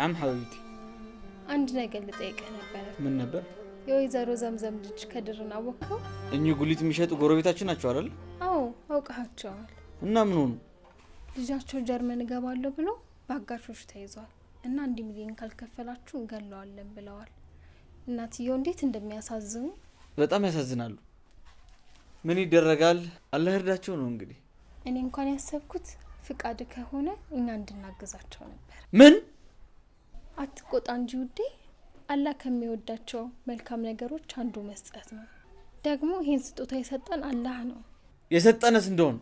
نعم حبيبتي አንድ ነገር ልጠይቅህ ነበር ምን ነበር የወይዘሮ ዘምዘም ልጅ ከድርን አወቀው እኚህ ጉሊት የሚሸጡ ጎረቤታችን ናቸው አይደል አዎ አውቃቸዋል እና ምን ሆኑ ልጃቸው ጀርመን ገባለው ብሎ ባጋቾች ተይዟል እና 1 ሚሊዮን ካልከፈላችሁ እንገለዋለን ብለዋል እናትየው እንዴት እንደሚያሳዝኑ በጣም ያሳዝናሉ ምን ይደረጋል አላህ ይርዳቸው ነው እንግዲህ እኔ እንኳን ያሰብኩት ፍቃድ ከሆነ እኛ እንድናገዛቸው ነበር ምን አትቆጣ እንጂ ውዴ አላህ ከሚወዳቸው መልካም ነገሮች አንዱ መስጠት ነው ደግሞ ይሄን ስጦታ የሰጠን አላህ ነው የሰጠነስ እንደሆነ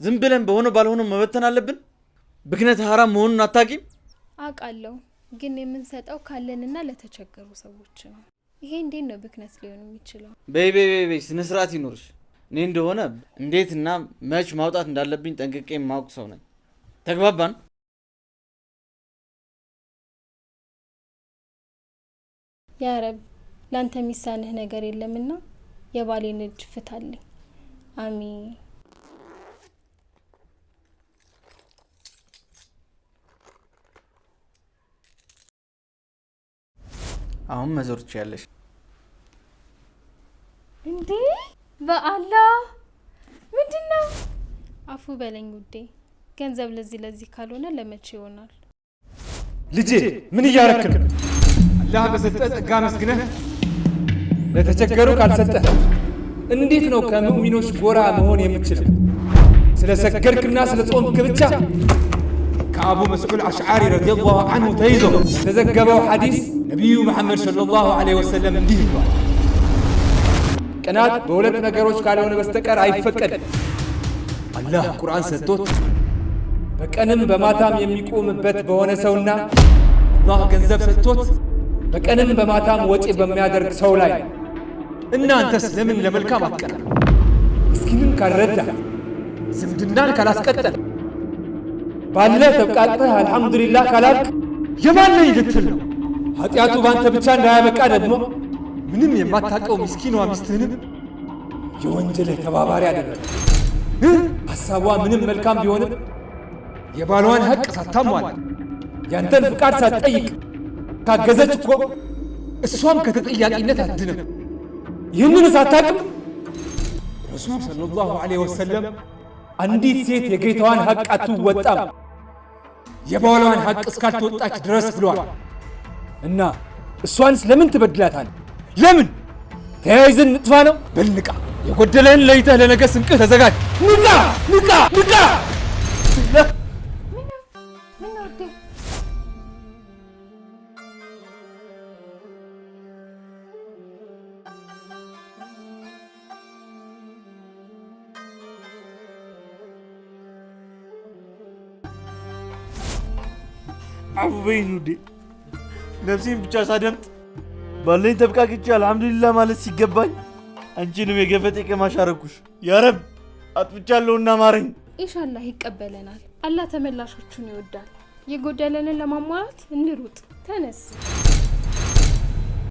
ዝም ብለን በሆነ ባልሆነ መበተን አለብን ብክነት حرام መሆኑን አታቂም አቃለው ግን የምንሰጠው ካለንና ለተቸገሩ ሰዎች ነው ይሄ እንዴት ነው ብክነት ሊሆን የሚችለው በይ ስነ ስርዓት ይኖርሽ እኔ እንደሆነ እንዴትና መች ማውጣት እንዳለብኝ ጠንቅቄ ማውቅ ሰው ነኝ ተግባባን ያ ረብ ላንተ ሚሳንህ ነገር የለምና የባሌን እጅ ፍታልኝ አሚን አሁን መዞር ትችያለሽ እንዴ በአላህ ምንድነው አፉ በለኝ ውዴ ገንዘብ ለዚህ ካልሆነ ለመቼ ይሆናል ልጄ ምን ያረክም አላህ በሰጠ ጸጋ መስግነህ ለተቸገሩ ካልሰጠ እንዴት ነው ከሙእሚኖች ጎራ መሆን የምትችለው ስለሰገድክና ስለጾምክ ብቻ ከአቡ መስዑድ አሽዓሪ ረዲየላሁ ዐንሁ ተይዞ ተዘገበው ሐዲስ ነብዩ መሐመድ ሰለላሁ ዐለይሂ ወሰለም እንዲህ ብለዋል ቀናት በሁለት ነገሮች ካልሆነ በስተቀር አይፈቀድም አላህ ቁርአን ሰጥቶት በቀንም በማታም የሚቆምበት በሆነ ሰውና አላህ ገንዘብ ሰጥቶት በቀንም በማታም ወጪ በሚያደርግ ሰው ላይ እናንተስ ለምን ለመልካም አትቀና ምስኪንን ካልረዳ ዝምድናን ካላስቀጠል ባለ ተብቃቀህ አልহামዱሊላህ ካላልክ የማን ነኝ ልትል ነው ኃጢያቱ ባንተ ብቻ እንዳያበቃ ደግሞ ምንም የማታቀው ምስኪኗ ሚስትህንም የወንጀል ተባባሪ አደረገ ሐሳቧ ምንም መልካም ቢሆንም የባሏን ሐቅ ሳታሟላ ያንተን ፍቃድ ሳትጠይቅ ታገዘች እኮ እሷም ከተጠያቂነት አትድንም ይህንን ሳታቅም ረሱል ሰለላሁ ዐለይሂ ወሰለም አንዲት ሴት የጌታዋን ሐቅ አትወጣም የባሏን ሐቅ እስካልተወጣች ድረስ ብሏል እና እሷንስ ለምን ትበድላታለህ ለምን ተያይዘን ንጥፋ ነው በልንቃ የጎደለህን ለይተህ ለነገ ስንቅህ ተዘጋጅ ንቃ አፉበይን ውዴ ነፍሴን ብቻ ሳደምጥ ባለኝ ተብቃቅቼ አልহামዱሊላህ ማለት ሲገባኝ አንቺንም የገፈጤ ቀማሽ አረኩሽ ያ ረብ አጥፍቻለሁና ማረኝ ኢንሻአላህ ይቀበለናል አላህ ተመላሾቹን ይወዳል የጎደለንን ለማሟላት እንሩጥ ተነስ